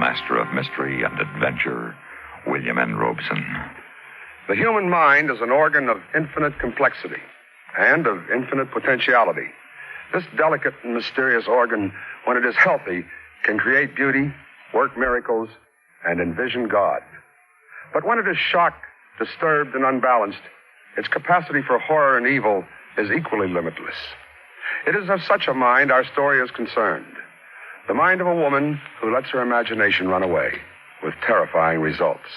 master of mystery and adventure, William N. Robeson. The human mind is an organ of infinite complexity and of infinite potentiality. This delicate and mysterious organ, when it is healthy, can create beauty, work miracles, and envision God. But when it is shocked, disturbed, and unbalanced, its capacity for horror and evil is equally limitless. It is of such a mind our story is concerned. The mind of a woman who lets her imagination run away with terrifying results.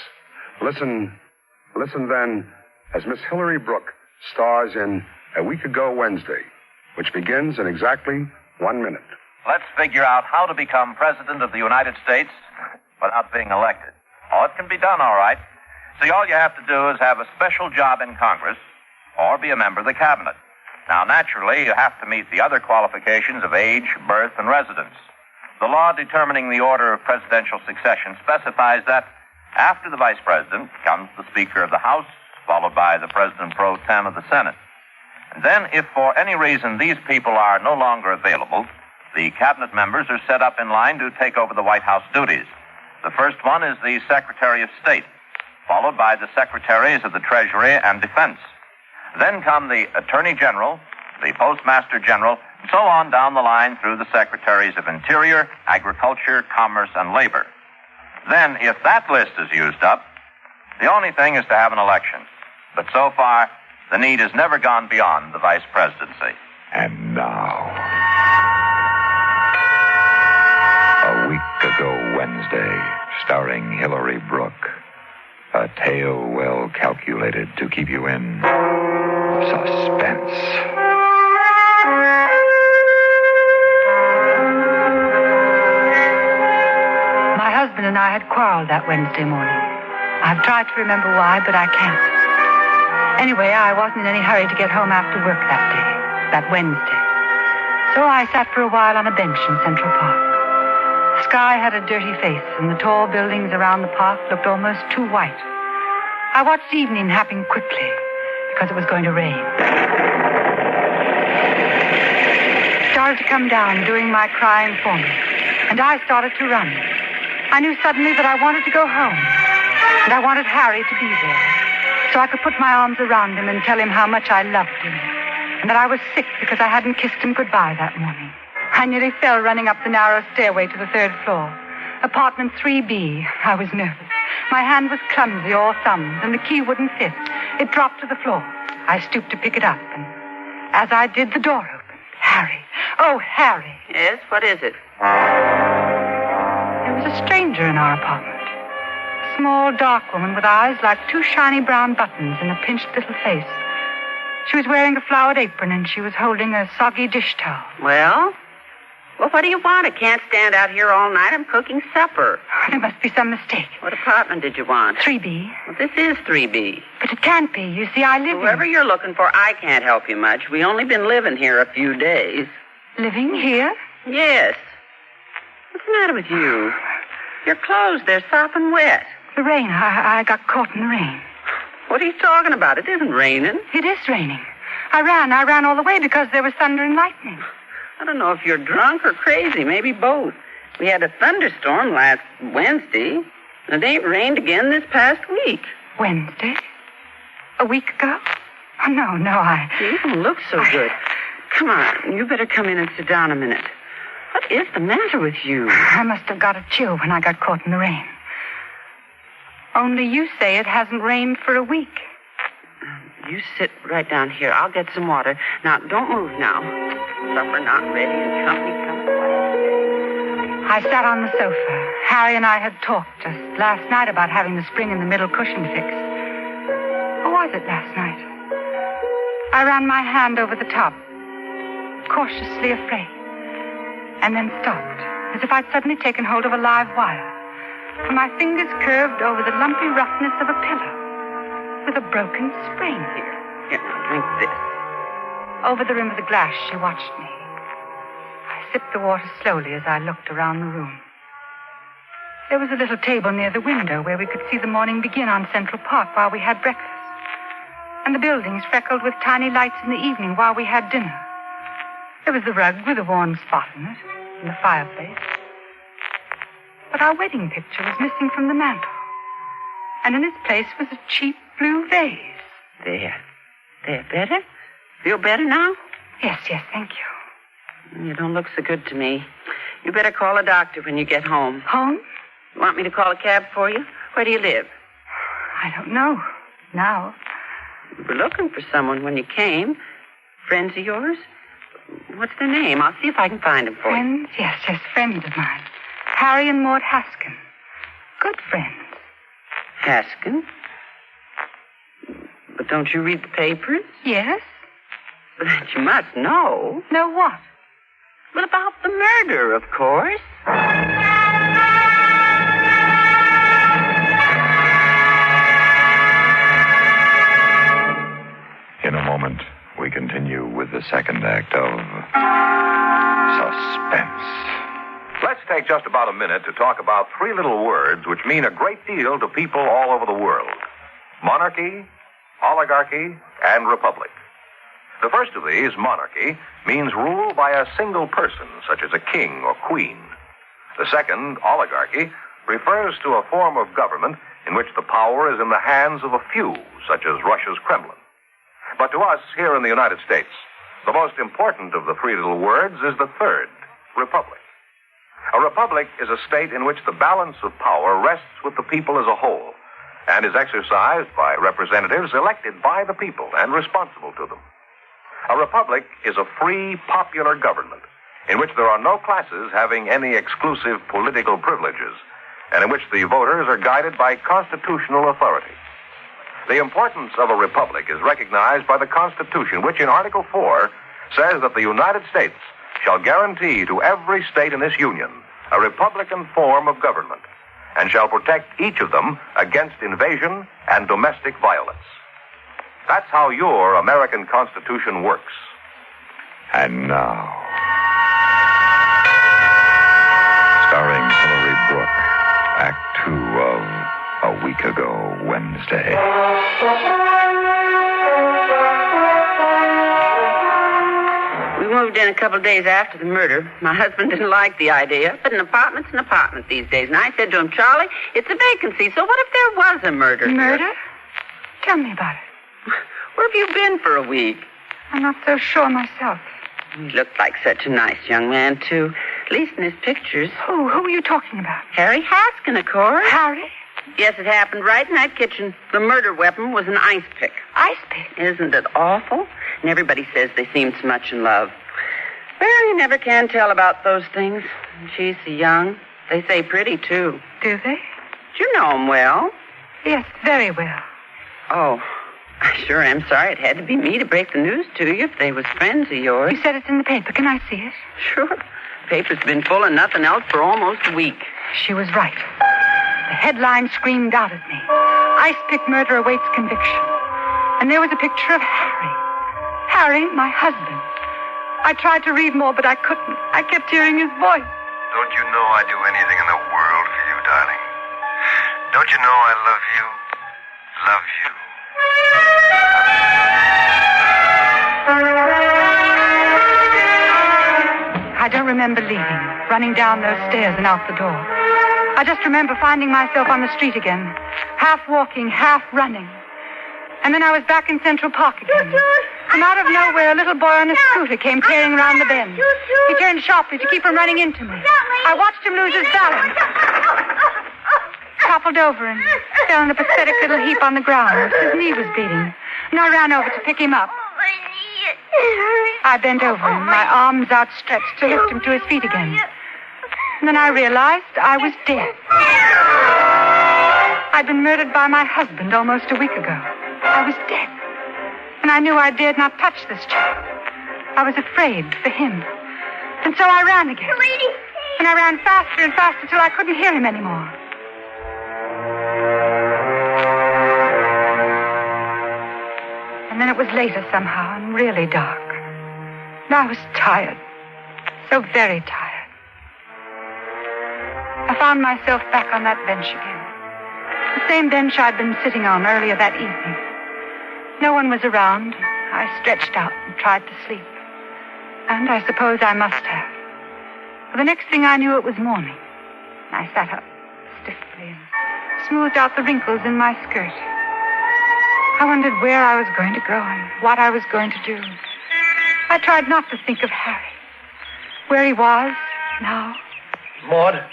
Listen then as Miss Hilary Brooke stars in A Week Ago Wednesday, which begins in exactly 1 minute. Let's figure out how to become President of the United States without being elected. Oh, it can be done, all right. See, all you have to do is have a special job in Congress or be a member of the cabinet. Now, naturally, you have to meet the other qualifications of age, birth, and residence. The law determining the order of presidential succession specifies that after the vice president comes the Speaker of the House, followed by the President pro tem of the Senate. And then, if for any reason these people are no longer available, the cabinet members are set up in line to take over the White House duties. The first one is the Secretary of State, followed by the Secretaries of the Treasury and Defense. Then come the Attorney General, the Postmaster General, and so on down the line through the Secretaries of Interior, Agriculture, Commerce, and Labor. Then, if that list is used up, the only thing is to have an election. But so far, the need has never gone beyond the vice presidency. And now, A Week Ago Wednesday, starring Hilary Brooke. A tale well calculated to keep you in suspense. My husband and I had quarreled that Wednesday morning. I've tried to remember why, but I can't. Anyway, I wasn't in any hurry to get home after work that day, that Wednesday. So I sat for a while on a bench in Central Park. The sky had a dirty face, and the tall buildings around the park looked almost too white. I watched the evening happen quickly, because it was going to rain. It started to come down, doing my crying for me, and I started to run. I knew suddenly that I wanted to go home, and I wanted Harry to be there, so I could put my arms around him and tell him how much I loved him, and that I was sick because I hadn't kissed him goodbye that morning. I nearly fell running up the narrow stairway to the 3rd floor. Apartment 3B. I was nervous. My hand was clumsy, all thumbs, and the key wouldn't fit. It dropped to the floor. I stooped to pick it up, and as I did, the door opened. Harry. Oh, Harry. Yes, what is it? There was a stranger in our apartment. A small, dark woman with eyes like 2 shiny brown buttons and a pinched little face. She was wearing a flowered apron, and she was holding a soggy dish towel. Well, what do you want? I can't stand out here all night. I'm cooking supper. There must be some mistake. What apartment did you want? 3B. Well, this is 3B. But it can't be. You see, I live Whoever you're looking for, I can't help you much. We only been living here a few days. Living here? Yes. What's the matter with you? Your clothes, they're sopping wet. The rain. I got caught in the rain. What are you talking about? It isn't raining. It is raining. I ran all the way because there was thunder and lightning. I don't know if you're drunk or crazy, maybe both. We had a thunderstorm last Wednesday, and it ain't rained again this past week. Wednesday? A week ago? Oh, no, You don't look so good. Come on, you better come in and sit down a minute. What is the matter with you? I must have got a chill when I got caught in the rain. Only you say it hasn't rained for a week. You sit right down here. I'll get some water. Now, don't move now. Supper not ready and company coming. I sat on the sofa. Harry and I had talked just last night about having the spring in the middle cushion fixed. Or was it last night? I ran my hand over the top, cautiously afraid, and then stopped, as if I'd suddenly taken hold of a live wire. For my fingers curved over the lumpy roughness of a pillow with a broken spring. Here, now drink this. Over the rim of the glass, she watched me. I sipped the water slowly as I looked around the room. There was a little table near the window where we could see the morning begin on Central Park while we had breakfast, and the buildings freckled with tiny lights in the evening while we had dinner. There was the rug with a worn spot in it, and the fireplace. But our wedding picture was missing from the mantel. And in its place was a cheap blue vase. There. Better? Feel better now? Yes, thank you. You don't look so good to me. You better call a doctor when you get home. Home? You want me to call a cab for you? Where do you live? I don't know. Now. You were looking for someone when you came. Friends of yours? What's their name? I'll see if I can find them for you. Friends? Yes, friends of mine. Harry and Maud Haskin. Good friends. Haskin? But don't you read the papers? Yes. But you must know. Know what? Well, about the murder, of course. In a moment, we continue with the second act of Suspense. Let's take just about a minute to talk about three little words which mean a great deal to people all over the world. Monarchy, oligarchy, and republic. The first of these, monarchy, means rule by a single person, such as a king or queen. The second, oligarchy, refers to a form of government in which the power is in the hands of a few, such as Russia's Kremlin. But to us, here in the United States, the most important of the three little words is the third, republic. A republic is a state in which the balance of power rests with the people as a whole and is exercised by representatives elected by the people and responsible to them. A republic is a free, popular government in which there are no classes having any exclusive political privileges and in which the voters are guided by constitutional authority. The importance of a republic is recognized by the Constitution, which in Article 4 says that the United States shall guarantee to every state in this union a republican form of government and shall protect each of them against invasion and domestic violence. That's how your American Constitution works. And now, starring Hilary Brooke, Act 2 of A Week Ago Wednesday. We moved in a couple of days after the murder. My husband didn't like the idea, but an apartment's an apartment these days. And I said to him, Charlie, it's a vacancy, so what if there was a murder? Murder? Tell me about it. Where have you been for a week? I'm not so sure myself. He looked like such a nice young man, too. At least in his pictures. Who are you talking about? Harry Haskin, of course. Harry? Yes, it happened right in that kitchen. The murder weapon was an ice pick. Ice pick? Isn't it awful? And everybody says they seem so much in love. Well, you never can tell about those things. She's so young. They say pretty, too. Do they? Do you know him well? Yes, very well. Oh, I sure am sorry it had to be me to break the news to you if they was friends of yours. You said it's in the paper. Can I see it? Sure. The paper's been full of nothing else for almost a week. She was right. The headline screamed out at me. Ice pick murder awaits conviction. And there was a picture of Harry. Harry, my husband. I tried to read more, but I couldn't. I kept hearing his voice. Don't you know I'd do anything in the world for you, darling? Don't you know I love you? Love you. I don't remember leaving, running down those stairs and out the door. I just remember finding myself on the street again, half walking, half running. And then I was back in Central Park again. From out of nowhere, a little boy on a scooter came tearing around the bend. He turned sharply to keep from running into me. I watched him lose his balance. Toppled over and fell in a pathetic little heap on the ground. His knee was bleeding. And I ran over to pick him up. I bent over him, my arms outstretched to lift him to his feet again. And then I realized I was dead. I'd been murdered by my husband almost a week ago. I was dead. And I knew I dared not touch this child. I was afraid for him. And so I ran again. And I ran faster and faster till I couldn't hear him anymore. And then it was later somehow and really dark. And I was tired. So very tired. I found myself back on that bench again. The same bench I'd been sitting on earlier that evening. No one was around. I stretched out and tried to sleep. And I suppose I must have. For the next thing I knew, it was morning. I sat up stiffly and smoothed out the wrinkles in my skirt. I wondered where I was going to go and what I was going to do. I tried not to think of Harry, where he was now. Maud.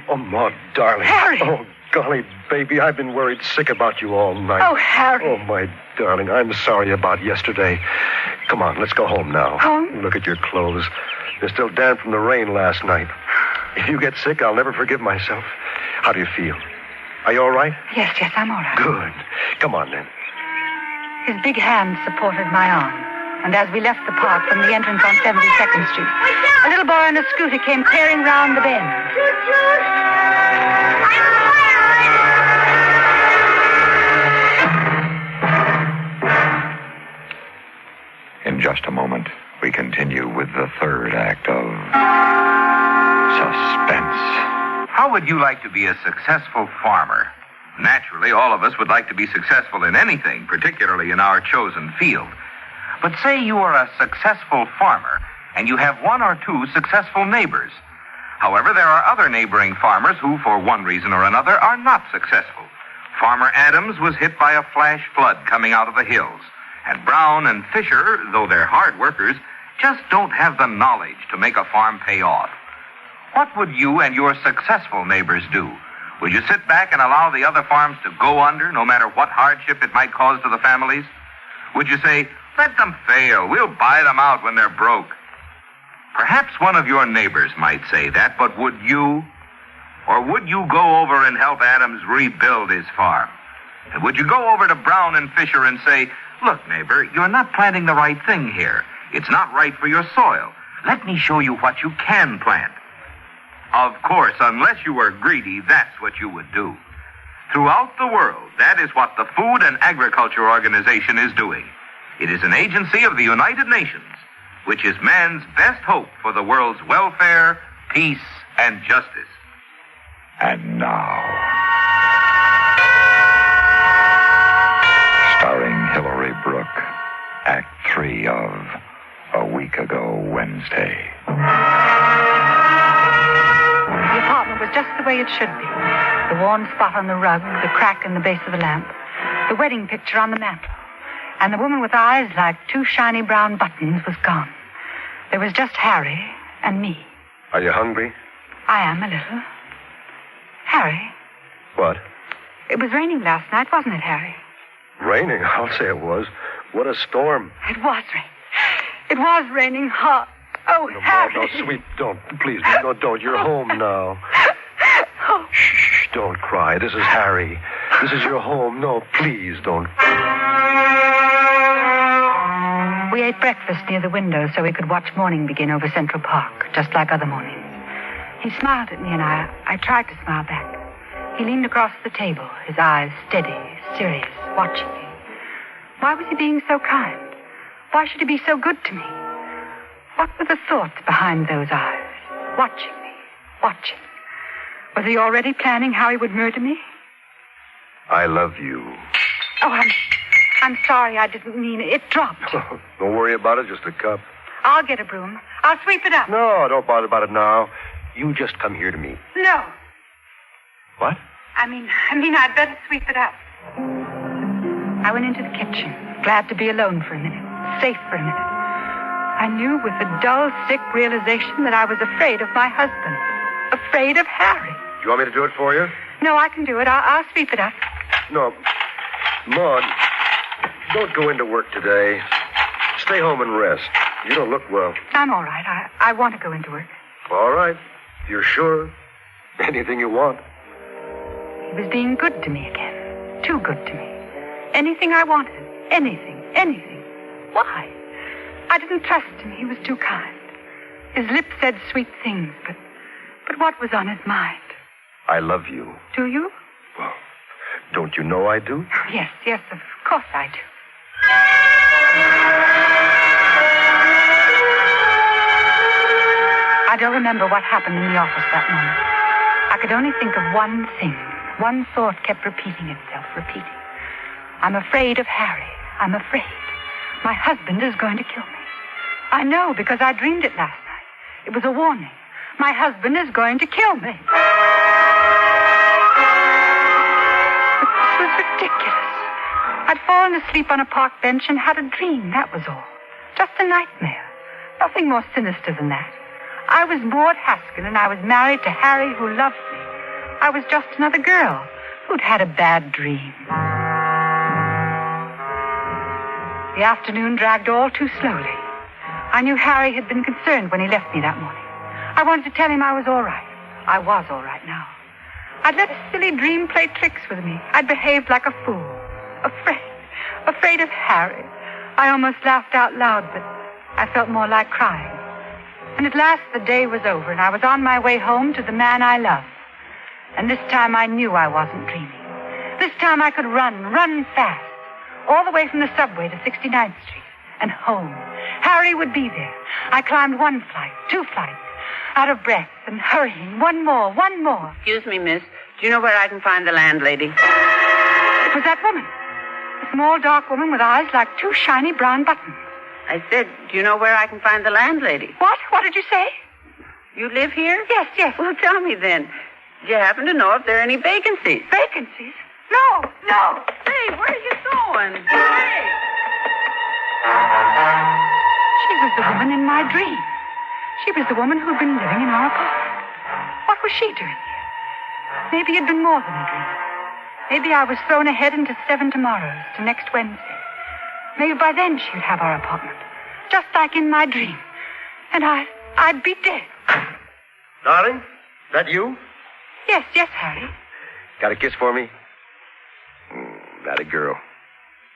Oh, Maud, darling. Harry! Oh, golly, baby, I've been worried sick about you all night. Oh, Harry. Oh, my darling, I'm sorry about yesterday. Come on, let's go home now. Home? Look at your clothes. They're still damp from the rain last night. If you get sick, I'll never forgive myself. How do you feel? Are you all right? Yes, I'm all right. Good. Come on, then. His big hand supported my arm. And as we left the park from the entrance on 72nd Street, a little boy on a scooter came tearing round the bend. In just a moment, we continue with the third act of Suspense. How would you like to be a successful farmer? Naturally, all of us would like to be successful in anything, particularly in our chosen field. But say you are a successful farmer, and you have one or two successful neighbors. However, there are other neighboring farmers who, for one reason or another, are not successful. Farmer Adams was hit by a flash flood coming out of the hills. And Brown and Fisher, though they're hard workers, just don't have the knowledge to make a farm pay off. What would you and your successful neighbors do? Would you sit back and allow the other farms to go under, no matter what hardship it might cause to the families? Would you say, let them fail, we'll buy them out when they're broke? Perhaps one of your neighbors might say that, but would you? Or would you go over and help Adams rebuild his farm? And would you go over to Brown and Fisher and say, look, neighbor, you're not planting the right thing here. It's not right for your soil. Let me show you what you can plant. Of course, unless you were greedy, that's what you would do. Throughout the world, that is what the Food and Agriculture Organization is doing. It is an agency of the United Nations, which is man's best hope for the world's welfare, peace, and justice. And now, starring Hilary Brooke, Act 3 of A Week Ago Wednesday. The apartment was just the way it should be. The worn spot on the rug, the crack in the base of the lamp, the wedding picture on the mantel. And the woman with eyes like two shiny brown buttons was gone. There was just Harry and me. Are you hungry? I am a little. Harry. What? It was raining last night, wasn't it, Harry? Raining? I'll say it was. What a storm. It was raining. It was raining hard. Oh, No, Harry. no, sweet, don't. Please, no, don't. You're home now. Oh. Shh, don't cry. This is Harry. This is your home. No, please, don't. We ate breakfast near the window so we could watch morning begin over Central Park, just like other mornings. He smiled at me, and I tried to smile back. He leaned across the table, his eyes steady, serious, watching me. Why was he being so kind? Why should he be so good to me? What were the thoughts behind those eyes? Watching me, watching. Was he already planning how he would murder me? I love you. Oh, I'm sorry, I didn't mean it. It dropped. Don't worry about it, just a cup. I'll get a broom. I'll sweep it up. No, don't bother about it now. You just come here to me. No. What? I mean, I'd better sweep it up. I went into the kitchen, glad to be alone for a minute, safe for a minute. I knew with a dull, sick realization that I was afraid of my husband, afraid of Harry. Do you want me to do it for you? No, I can do it. I'll sweep it up. No. Maud, don't go into work today. Stay home and rest. You don't look well. I'm all right. I want to go into work. All right. You're sure? Anything you want. He was being good to me again. Too good to me. Anything I wanted. Anything. Why? I didn't trust him. He was too kind. His lips said sweet things, but what was on his mind? I love you. Do you? Well, don't you know I do? Yes, of course I do. I don't remember what happened in the office that moment. I could only think of one thing. One thought kept repeating itself. I'm afraid of Harry. I'm afraid. My husband is going to kill me. I know because I dreamed it last night. It was a warning. My husband is going to kill me. But this was ridiculous. I'd fallen asleep on a park bench and had a dream, that was all. Just a nightmare. Nothing more sinister than that. I was Maud Haskin, and I was married to Harry, who loved me. I was just another girl who'd had a bad dream. The afternoon dragged all too slowly. I knew Harry had been concerned when he left me that morning. I wanted to tell him I was all right. I was all right now. I'd let a silly dream play tricks with me. I'd behaved like a fool. Afraid of Harry. I almost laughed out loud, but I felt more like crying. And at last the day was over, and I was on my way home to the man I loved. And this time I knew I wasn't dreaming. This time I could run fast, all the way from the subway to 69th Street, and home. Harry would be there. I climbed 1 flight, 2 flights, out of breath and hurrying. One more. Excuse me, miss. Do you know where I can find the landlady? It was that woman. A small, dark woman with eyes like 2 shiny brown buttons. I said, do you know where I can find the landlady? What? What did you say? You live here? Yes. Well, tell me then. Do you happen to know if there are any vacancies? Vacancies? No. Hey, where are you going? Hey! She was the woman in my dream. She was the woman who'd been living in our apartment. What was she doing here? Maybe it'd been more than a dream. Maybe I was thrown ahead into 7 tomorrows, to next Wednesday. Maybe by then she'd have our apartment, just like in my dream. And I'd be dead. Darling, that you? Yes, Harry. Got a kiss for me? That a girl.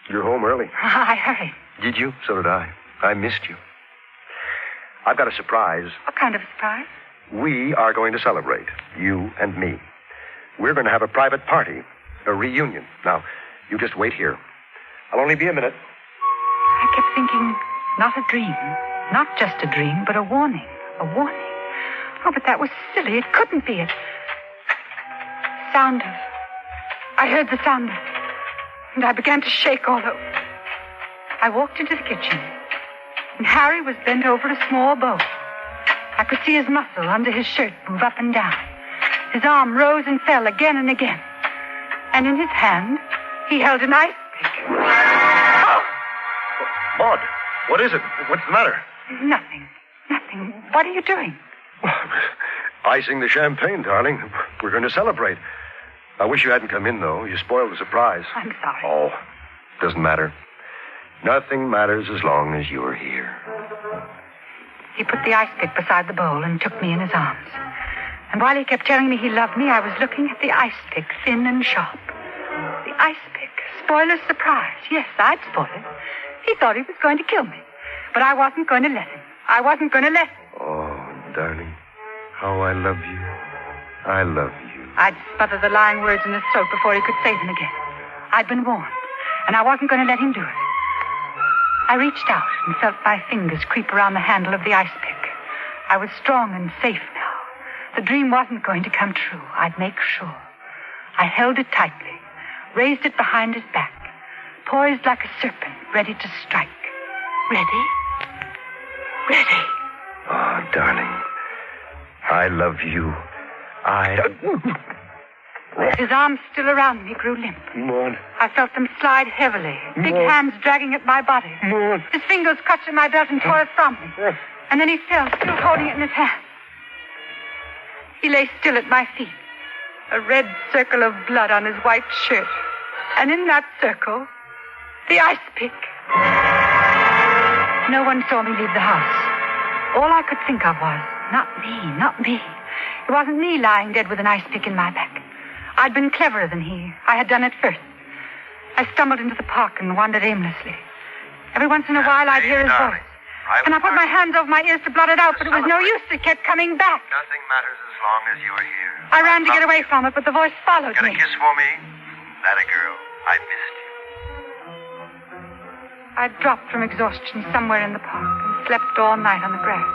You're home early. I hurried. Did you? So did I. I missed you. I've got a surprise. What kind of surprise? We are going to celebrate, you and me. We're going to have a private party, a reunion. Now, you just wait here. I'll only be a minute. I kept thinking, not a dream, not just a dream, but a warning. A warning. Oh, but that was silly. It couldn't be. I heard the sound of, and I began to shake all over. I walked into the kitchen, and Harry was bent over a small bowl. I could see his muscle under his shirt move up and down. His arm rose and fell again and again. And in his hand, he held an ice pick. Oh! Maud, what is it? What's the matter? Nothing. What are you doing? Icing the champagne, darling. We're going to celebrate. I wish you hadn't come in, though. You spoiled the surprise. I'm sorry. Oh, doesn't matter. Nothing matters as long as you're here. He put the ice pick beside the bowl and took me in his arms. And while he kept telling me he loved me, I was looking at the ice pick, thin and sharp. The ice pick. Spoiler's surprise. Yes, I'd spoil it. He thought he was going to kill me. But I wasn't going to let him. Oh, darling, how I love you. I love you. I'd smother the lying words in his throat before he could say them again. I'd been warned, and I wasn't going to let him do it. I reached out and felt my fingers creep around the handle of the ice pick. I was strong and safe now. The dream wasn't going to come true. I'd make sure. I held it tightly, raised it behind his back, poised like a serpent, ready to strike. Ready? Oh, darling, I love you. His arms still around me grew limp. Maud. I felt them slide heavily, big hands dragging at my body. Maud. His fingers clutched at my belt and tore it from me. And then he fell, still holding it in his hand. He lay still at my feet, a red circle of blood on his white shirt. And in that circle, the ice pick. No one saw me leave the house. All I could think of was, not me. It wasn't me lying dead with an ice pick in my back. I'd been cleverer than he. I had done it first. I stumbled into the park and wandered aimlessly. Every once in a while, I'd hear his voice. And I put my hands over my ears to blot it out, but it was no use. It kept coming back. Nothing matters as long as you're here. I ran to get away from it, but the voice followed Got me. a kiss for me? That a girl. I missed you. I dropped from exhaustion somewhere in the park and slept all night on the grass.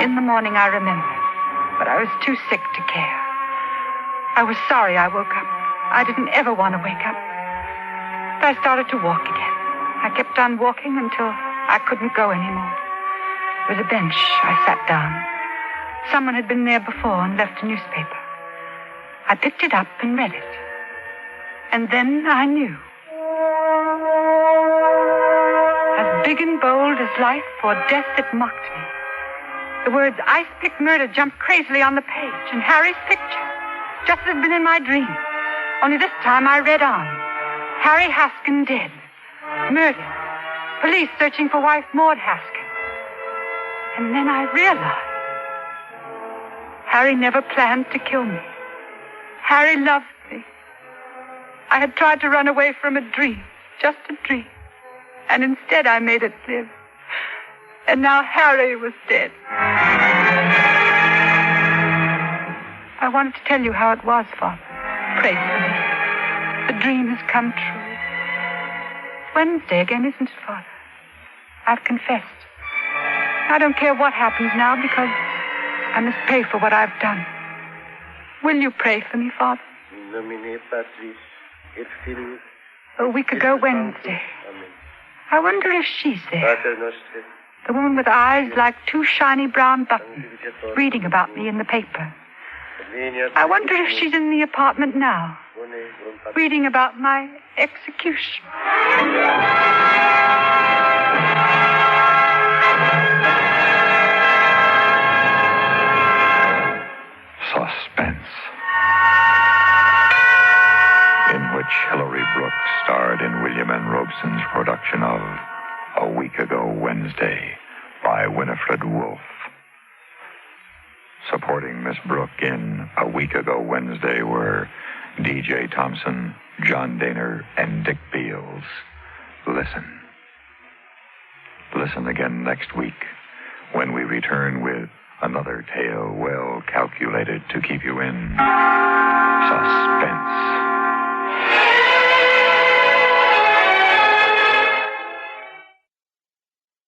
In the morning, I remembered, but I was too sick to care. I was sorry I woke up. I didn't ever want to wake up. But I started to walk again. I kept on walking until I couldn't go anymore. There was a bench. I sat down. Someone had been there before and left a newspaper. I picked it up and read it. And then I knew. As big and bold as life or death that mocked me. The words ice-pick murder jumped crazily on the page, and Harry's picture, just as it had been in my dream. Only this time I read on. Harry Haskin dead. Murdered. Police searching for wife Maud Haskin. And then I realized. Harry never planned to kill me. Harry loved me. I had tried to run away from a dream, just a dream. And instead I made it live. And now Harry was dead. I wanted to tell you how it was, Father. Pray for me. The dream has come true. It's Wednesday again, isn't it, Father? I've confessed. I don't care what happens now because I must pay for what I've done. Will you pray for me, Father? A week ago Wednesday. I wonder if she's there. The woman with eyes like two shiny brown buttons, reading about me in the paper. I wonder if she's in the apartment now, reading about my execution. Suspense, in which Hilary Brooks starred in William N. Robeson's production of A Week Ago Wednesday by Winifred Wolfe. Supporting Miss Brooke in A Week Ago Wednesday were D.J. Thompson, John Daner, and Dick Beals. Listen. Listen again next week when we return with another tale well calculated to keep you in suspense.